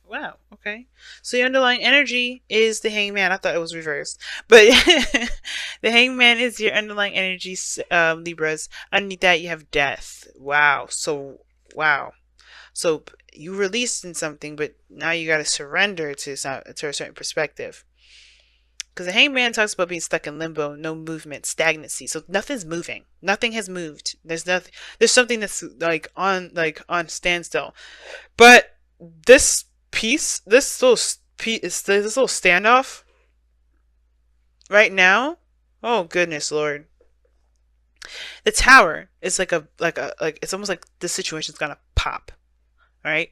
Wow. Okay. So your underlying energy is the hangman. I thought it was reversed, but the hangman is your underlying energy, Libras. Underneath that, you have death. Wow. So wow. So you released in something, but now you got to surrender to a certain perspective. Because the hangman talks about being stuck in limbo, no movement, stagnancy. So nothing's moving. Nothing has moved. There's nothing. There's something that's like on standstill. But this piece, this little standoff right now. Oh goodness, Lord! The tower is like it's almost like this situation's gonna pop, right?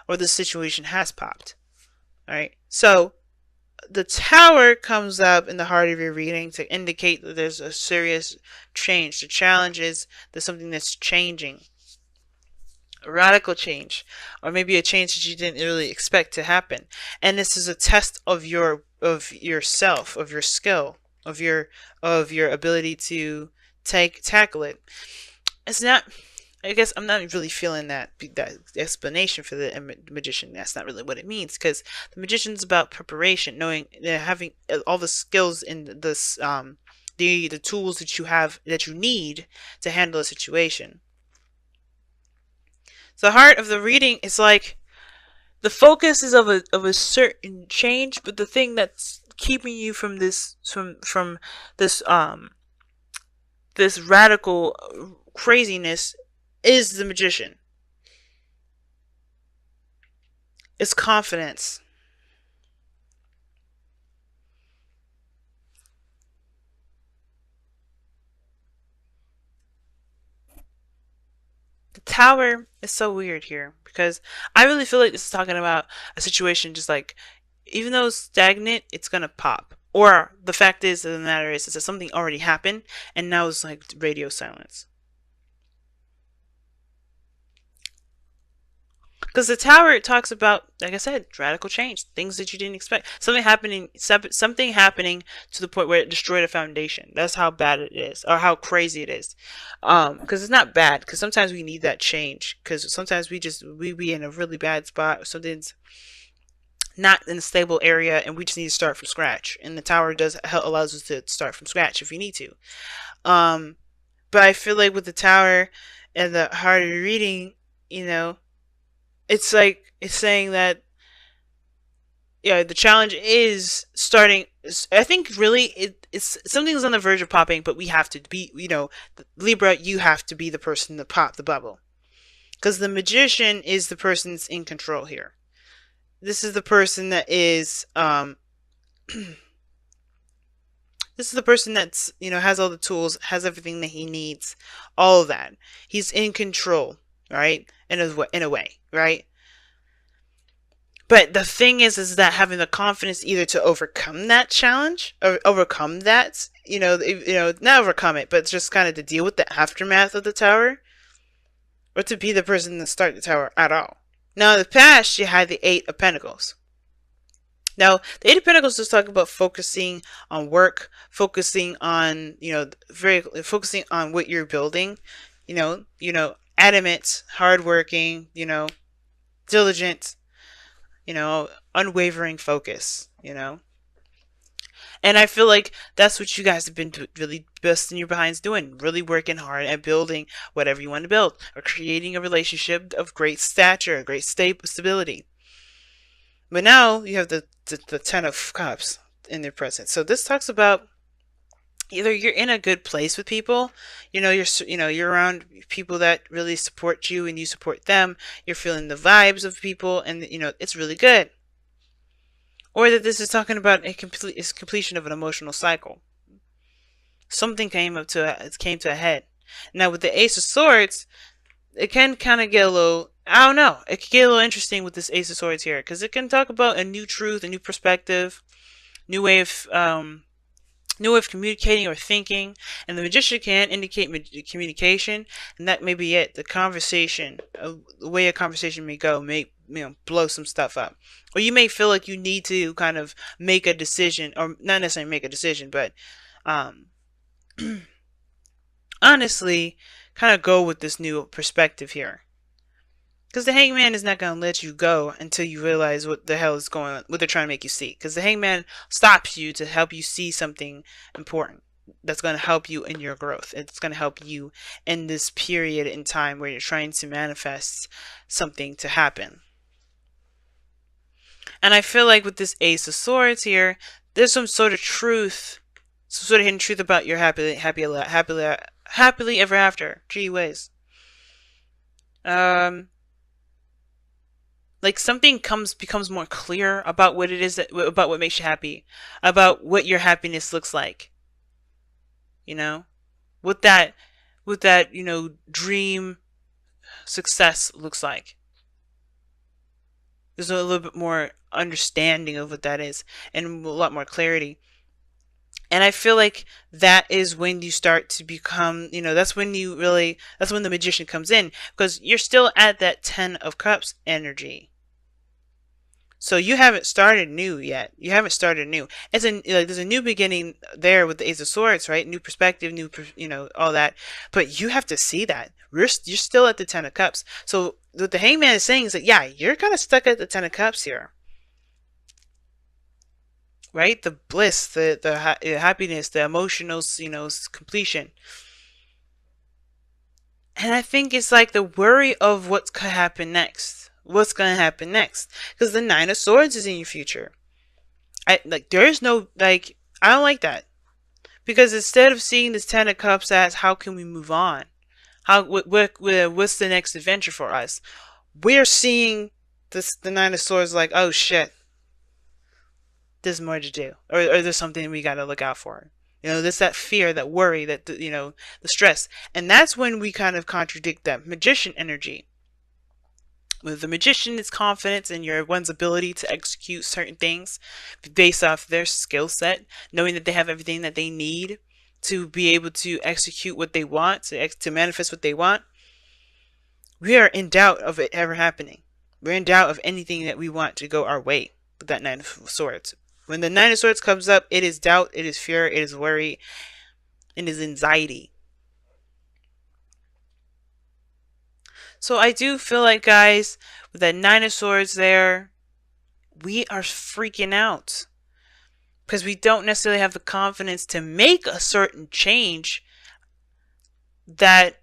Or the situation has popped, right? So the tower comes up in the heart of your reading to indicate that there's a serious change. The challenge is there's something that's changing, a radical change, or maybe a change that you didn't really expect to happen. And this is a test of yourself, of your skill, of your ability to tackle it. It's not. I guess I'm not really feeling that explanation for the magician. That's not really what it means, because the magician's about preparation, knowing, having all the skills in this, the tools that you have that you need to handle a situation. The heart of the reading is like the focus is of a certain change, but the thing that's keeping you from this radical craziness is the magician. It's confidence. The tower is so weird here because I really feel like this is talking about a situation just like, even though it's stagnant, it's gonna pop. Or the fact is of the matter is that something already happened and now it's like radio silence. Because the tower talks about, like I said, radical change, things that you didn't expect, something happening to the point where it destroyed a foundation. That's how bad it is, or how crazy it is. Because it's not bad. Because sometimes we need that change. Because sometimes we be in a really bad spot. Something's not in a stable area, and we just need to start from scratch. And the tower does allows us to start from scratch if we need to. Um, but I feel like with the tower and the harder reading, you know, it's like it's saying that, yeah, the challenge is starting. I think really it's something's on the verge of popping, but we have to be, Libra, you have to be the person to pop the bubble, because the magician is the person that's in control here. This is the person that is this is the person that's, has all the tools, has everything that he needs, all of that. He's in control, right? In a way, right? But the thing is that having the confidence either to overcome that challenge or overcome that, not overcome it, but just kind of to deal with the aftermath of the tower, or to be the person to start the tower at all. Now, in the past, you had the Eight of Pentacles. Now, the Eight of Pentacles is talking about focusing on work, focusing on, very focusing on what you're building, adamant, hardworking, diligent, unwavering focus. And I feel like that's what you guys have been really busting your behinds doing, really working hard at building whatever you want to build, or creating a relationship of great stature, great stability. But now you have the Ten of Cups in their presence. So this talks about either you're in a good place with people, you're around people that really support you and you support them, you're feeling the vibes of people, and it's really good. Or that this is talking about completion of an emotional cycle. Something came to a head. Now with the Ace of Swords, it can kind of get a little, I don't know, it can get a little interesting with this Ace of Swords here, because it can talk about a new truth, a new perspective, new way of communicating or thinking. And the Magician can indicate communication, and that may be it. The conversation, the way a conversation may go, may blow some stuff up, or you may feel like you need to kind of make a decision, or not necessarily make a decision, but honestly, kind of go with this new perspective here. Because the hangman is not going to let you go until you realize what the hell is going on, what they're trying to make you see. Because the hangman stops you to help you see something important that's going to help you in your growth. It's going to help you in this period in time where you're trying to manifest something to happen. And I feel like with this Ace of Swords here, there's some sort of truth, some sort of hidden truth about your happily ever after. Gee whiz. Like something becomes more clear about what it is about what makes you happy, about what your happiness looks like. You know, what that dream success looks like. There's a little bit more understanding of what that is and a lot more clarity. And I feel like that is when you start to become, that's when the magician comes in, because you're still at that 10 of Cups energy. So you haven't started new yet. You haven't started new. There's a new beginning there with the Ace of Swords, right? New perspective, all that. But you have to see that. You're still at the 10 of Cups. So what the Hangman is saying is that, yeah, you're kind of stuck at the 10 of Cups here. Right? The bliss, the happiness, the emotional, completion. And I think it's like the worry of what's going to happen next. What's going to happen next? Because the 9 of Swords is in your future. There's no, I don't like that. Because instead of seeing this 10 of Cups as how can we move on? What's the next adventure for us? We're seeing the 9 of Swords like, oh shit, there's more to do. Or there's something we got to look out for. There's that fear, that worry, that, the stress. And that's when we kind of contradict that magician energy. With the magician, it's confidence in one's ability to execute certain things based off their skill set, knowing that they have everything that they need to be able to execute what they want, to manifest what they want. We are in doubt of it ever happening. We're in doubt of anything that we want to go our way with that 9 of Swords. When the 9 of Swords comes up, it is doubt, it is fear, it is worry, it is anxiety. So I do feel like, guys, with that 9 of Swords there, we are freaking out. Because we don't necessarily have the confidence to make a certain change that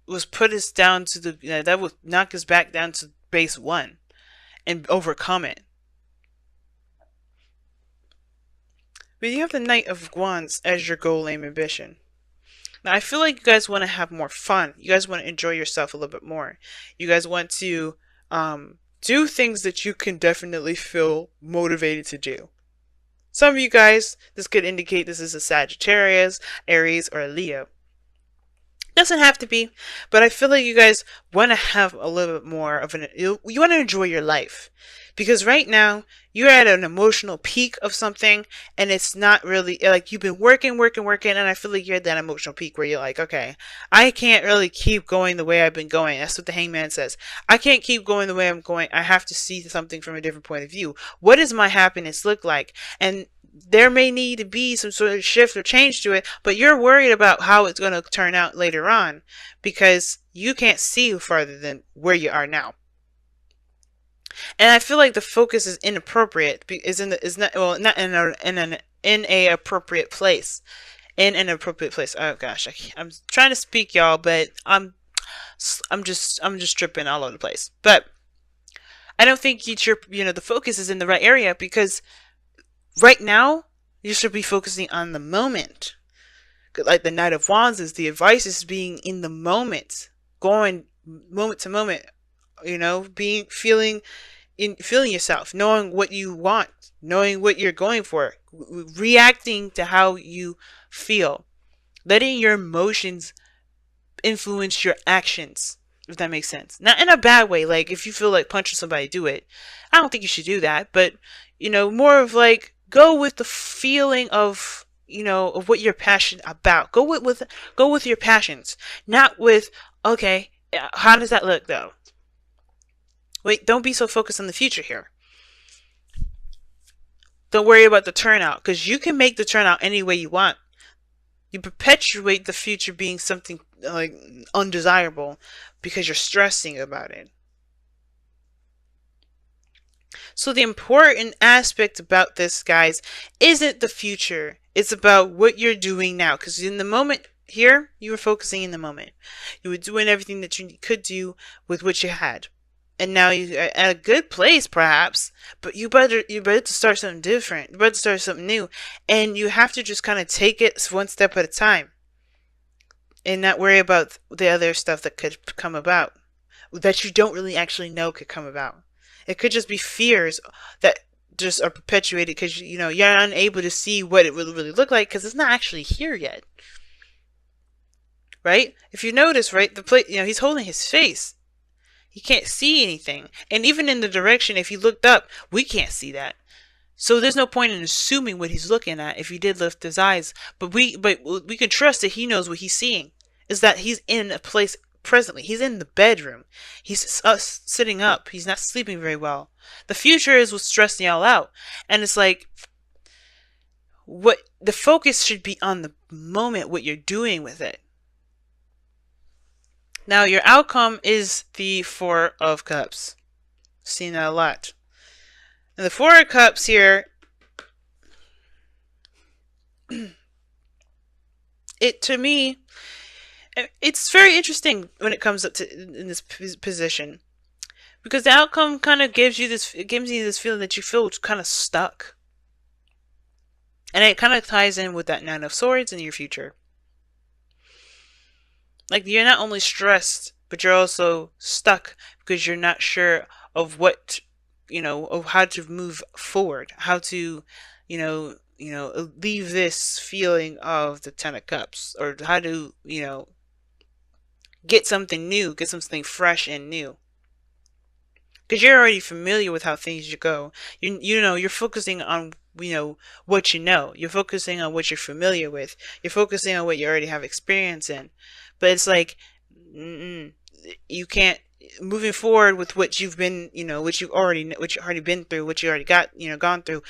was put us down to that would knock us back down to base 1 and overcome it. But you have the Knight of Wands as your goal, aim, ambition. Now, I feel like you guys want to have more fun. You guys want to enjoy yourself a little bit more. You guys want to do things that you can definitely feel motivated to do. Some of you guys, this could indicate this is a Sagittarius, Aries, or a Leo. Doesn't have to be, but I feel like you guys want to have a little bit more of you want to enjoy your life. Because right now, you're at an emotional peak of something, and it's not really, like, you've been working, and I feel like you're at that emotional peak where you're like, okay, I can't really keep going the way I've been going. That's what the Hangman says. I can't keep going the way I'm going. I have to see something from a different point of view. What does my happiness look like? And there may need to be some sort of shift or change to it, but you're worried about how it's going to turn out later on because you can't see farther than where you are now. And I feel like the focus is inappropriate. Not in a appropriate place. In an appropriate place. Oh gosh, I'm trying to speak, y'all, but I'm just tripping all over the place. But I don't think the focus is in the right area, because right now you should be focusing on the moment. Like the Knight of Wands is, the advice is being in the moment, going moment to moment. Feeling yourself, knowing what you want, knowing what you're going for, reacting to how you feel, letting your emotions influence your actions, if that makes sense. Not in a bad way, like if you feel like punching somebody, do it. I don't think you should do that, but more of like, go with the feeling of of what you're passionate about. Go with your passions, not with, okay, how does that look though? Wait, don't be so focused on the future here. Don't worry about the turnout, because you can make the turnout any way you want. You perpetuate the future being something like undesirable because you're stressing about it. So the important aspect about this, guys, isn't the future. It's about what you're doing now. Because in the moment here, you were focusing in the moment. You were doing everything that you could do with what you had. And now you're at a good place, perhaps, but you better to start something different. You better to start something new. And you have to just kind of take it one step at a time. And not worry about the other stuff that could come about. That you don't really actually know could come about. It could just be fears that just are perpetuated because you're unable to see what it will really look like because it's not actually here yet. Right? If you notice, right, the plate, he's holding his face. He can't see anything. And even in the direction, if he looked up, we can't see that. So there's no point in assuming what he's looking at if he did lift his eyes. But we can trust that he knows what he's seeing. Is that he's in a place presently. He's in the bedroom. He's sitting up. He's not sleeping very well. The future is what's stressing y'all out. And it's like, what the focus should be on the moment, what you're doing with it. Now, your outcome is the Four of Cups. Seen that a lot. And the Four of Cups here, to me, it's very interesting when it comes up to in this position, because the outcome kind of gives you this feeling that you feel kind of stuck, and it kind of ties in with that Nine of Swords in your future. Like, you're not only stressed, but you're also stuck because you're not sure of what, of how to move forward, how to, leave this feeling of the Ten of Cups, or how to, get something new, get something fresh and new. Because you're already familiar with how things go. You're focusing on, what you know. You're focusing on what you're familiar with. You're focusing on what you already have experience in. But it's like, you can't, moving forward with what you've been, what you already been through, what you already got, gone through,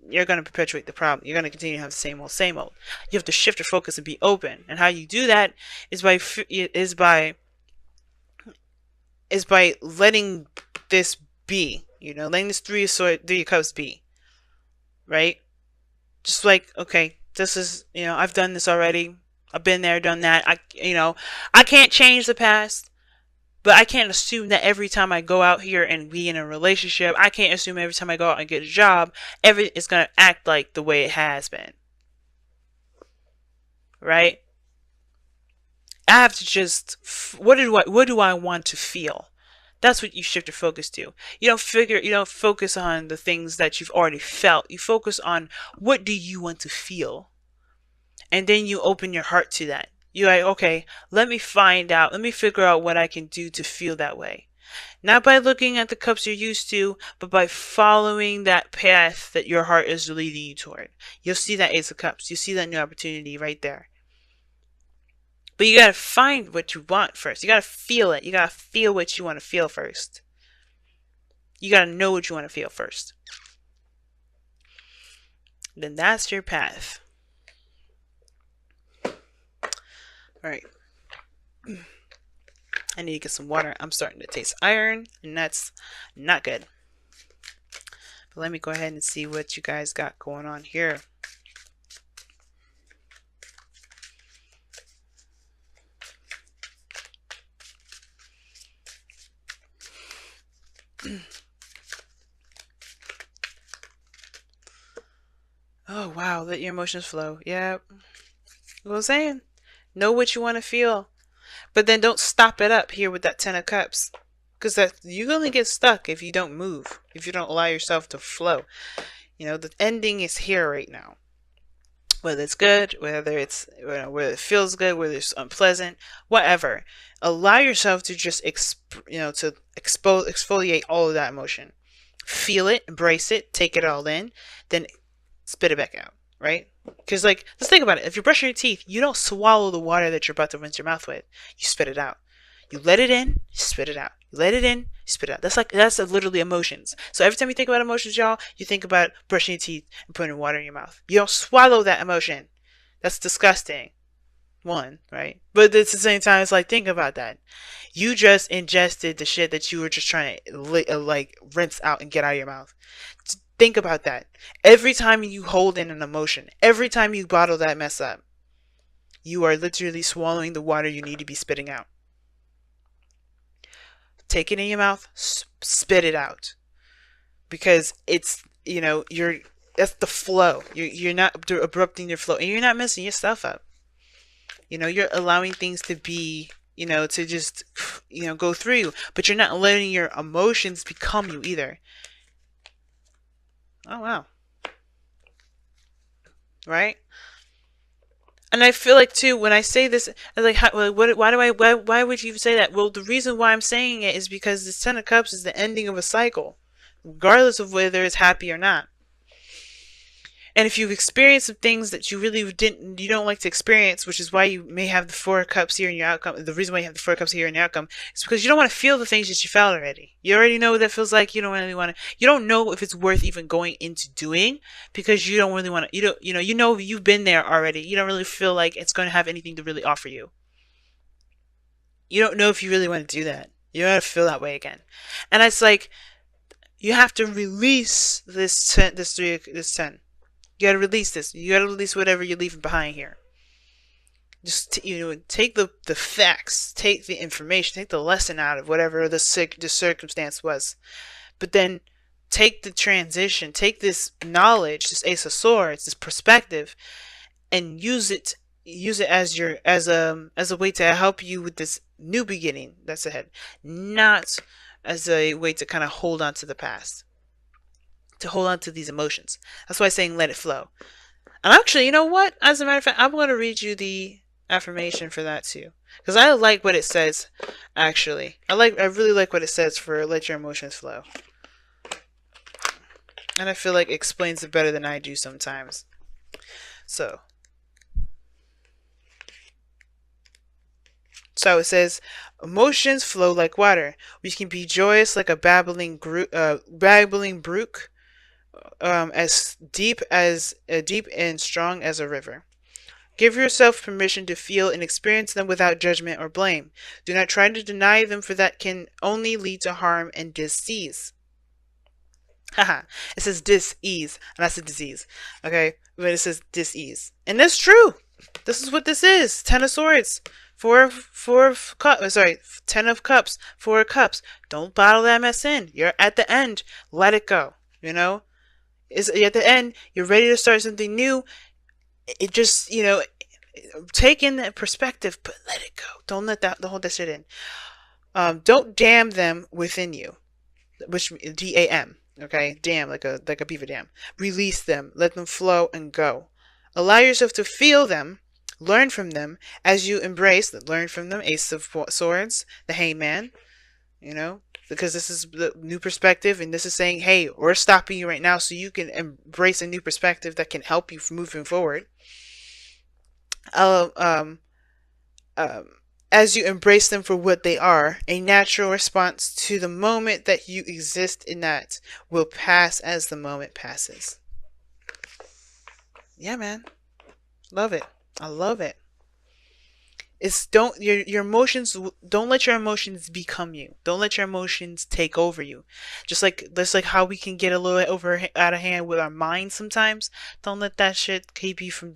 you're going to perpetuate the problem. You're going to continue to have the same old, same old. You have to shift your focus and be open. And how you do that is by letting this be, letting this Three of Cups be, right? Just like, okay, this is, I've done this already. I've been there, done that. I can't change the past, but I can't assume that every time I go out here and be in a relationship, I can't assume every time I go out and get a job, it's going to act like the way it has been. Right? I have to just, what do I want to feel? That's what you shift your focus to. You don't focus on the things that you've already felt. You focus on, what do you want to feel? And then you open your heart to that. You're like, okay, let me figure out what I can do to feel that way. Not by looking at the cups you're used to, but by following that path that your heart is leading you toward. You'll see that Ace of Cups. You see that new opportunity right there. But you gotta find what you want first. You gotta feel it. You gotta feel what you want to feel first. You gotta know what you want to feel first. Then that's your path. Alright. I need to get some water. I'm starting to taste iron, and that's not good. But let me go ahead and see what you guys got going on here. Oh, wow. Let your emotions flow. Yeah. What I'm saying. Know what you want to feel. But then don't stop it up here with that Ten of Cups. Because you only get stuck if you don't move. If you don't allow yourself to flow. The ending is here right now. Whether it's good, whether whether it feels good, whether it's unpleasant, whatever. Allow yourself to just exfoliate all of that emotion. Feel it, embrace it, take it all in, then spit it back out, right? Because, let's think about it. If you're brushing your teeth, you don't swallow the water that you're about to rinse your mouth with. You spit it out. You let it in, you spit it out. You let it in, you spit it out. That's literally emotions. So every time you think about emotions, y'all, you think about brushing your teeth and putting water in your mouth. You don't swallow that emotion. That's disgusting. One, right? But at the same time, it's like, think about that. You just ingested the shit that you were just trying to like rinse out and get out of your mouth. Think about that. Every time you hold in an emotion, every time you bottle that mess up, you are literally swallowing the water you need to be spitting out. Take it in your mouth, spit it out. Because it's, that's the flow. You're not abrupting your flow, and you're not messing your stuff up. You're allowing things to be, to just, go through you, but you're not letting your emotions become you either. Oh, wow. Right? And I feel like too, when I say this, like, why would you say that? Well, the reason why I'm saying it is because the Ten of Cups is the ending of a cycle, regardless of whether it's happy or not. And if you've experienced some things that you don't like to experience, which is why you may have the Four of Cups here in your outcome. The reason why you have the Four of Cups here in your outcome is because you don't want to feel the things that you felt already. You already know what that feels like. You don't really want to. You don't know if it's worth even going into doing because you don't really want to. You've been there already. You don't really feel like it's going to have anything to really offer you. You don't know if you really want to do that. You don't want to feel that way again. And it's like you have to release this 10. You gotta release this. You gotta release whatever you're leaving behind here. Just take the facts, take the information, take the lesson out of whatever the circumstance was, but then take the transition, take this knowledge, this Ace of Swords, this perspective, and use it as a way to help you with this new beginning that's ahead, not as a way to kind of hold on to the past. To hold on to these emotions. That's why I'm saying let it flow. And actually, you know what? As a matter of fact, I'm going to read you the affirmation for that too. Because I like what it says, actually. I really like what it says for let your emotions flow. And I feel like it explains it better than I do sometimes. So it says, emotions flow like water. We can be joyous like a babbling brook. As deep and strong as a river. Give yourself permission to feel and experience them without judgment or blame. Do not try to deny them, for that can only lead to harm and disease. Haha. It says dis-ease, and that's a disease. Okay? But it says dis-ease. And that's true. This is what this is. 10 of Swords. 10 of Cups. 4 of Cups. Don't bottle that mess in. You're at the end. Let it go. Is at the end, you're ready to start something new. It just, take in that perspective, but let it go. Don't hold that shit in. Don't dam them within you, which D-A-M. Okay, dam like a beaver dam. Release them, let them flow and go. Allow yourself to feel them, learn from them as you learn from them. Ace of Swords, the Hangman. Because this is the new perspective, and this is saying, hey, we're stopping you right now so you can embrace a new perspective that can help you from moving forward. As you embrace them for what they are, a natural response to the moment that you exist in that will pass as the moment passes. Yeah, man. Love it. I love it. Don't let your emotions become you. Don't let your emotions take over you. Just like how we can get a little out of hand with our minds sometimes. Don't let that shit keep you from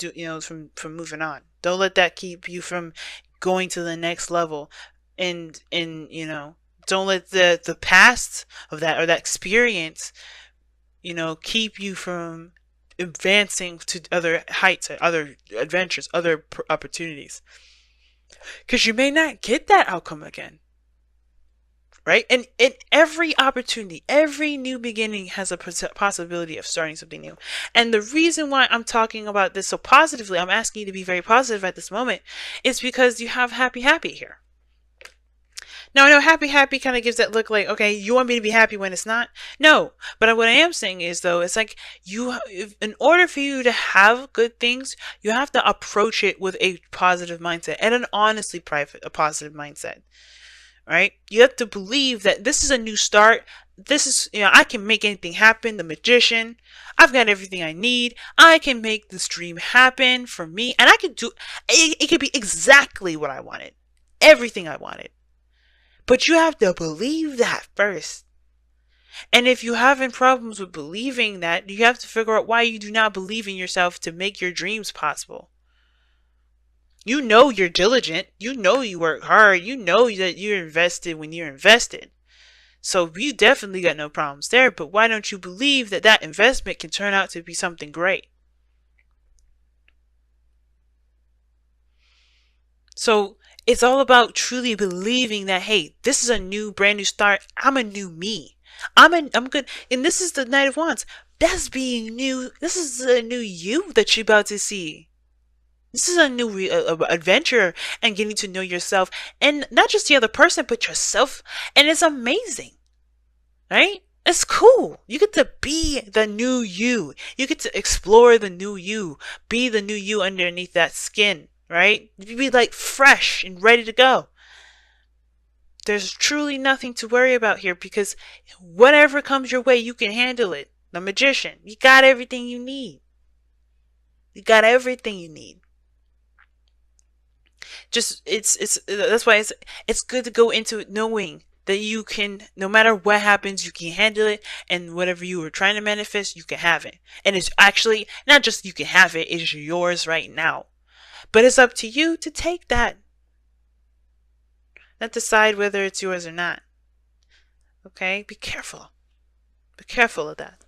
from moving on. Don't let that keep you from going to the next level. And don't let the past of that or that experience, keep you from advancing to other heights, other adventures, other opportunities. Because you may not get that outcome again. Right? And in every opportunity, every new beginning has a possibility of starting something new. And the reason why I'm talking about this so positively, I'm asking you to be very positive at this moment, is because you have happy here. Now, I know happy kind of gives that look like, okay, you want me to be happy when it's not? No. But what I am saying is, though, it's like in order for you to have good things, you have to approach it with a positive mindset and an a positive mindset. Right? You have to believe that this is a new start. this is, I can make anything happen. The magician. I've got everything I need. I can make this dream happen for me. And I can do it. It could be exactly what I wanted. Everything I wanted. But you have to believe that first. And if you're having problems with believing that, you have to figure out why you do not believe in yourself to make your dreams possible. You know you're diligent. You know you work hard. You know that you're invested when you're invested. So you definitely got no problems there, but why don't you believe that that investment can turn out to be something great? So it's all about truly believing that, hey, this is a new, brand new start. I'm a new me. I'm good. And this is the Knight of Wands. That's being new. This is a new you that you're about to see. This is a new adventure and getting to know yourself and not just the other person, but yourself. And it's amazing, right? It's cool. You get to be the new you. You get to explore the new you. Be the new you underneath that skin, right? You be like fresh and ready to go. There's truly nothing to worry about here because whatever comes your way, you can handle it. The magician, you got everything you need. You got everything you need. Just it's that's why it's good to go into it knowing that you can, no matter what happens, you can handle it, and whatever you were trying to manifest, you can have it. And it's actually not just you can have it, it's yours right now. But it's up to you to take that. Not decide whether it's yours or not. Okay? Be careful. Be careful of that.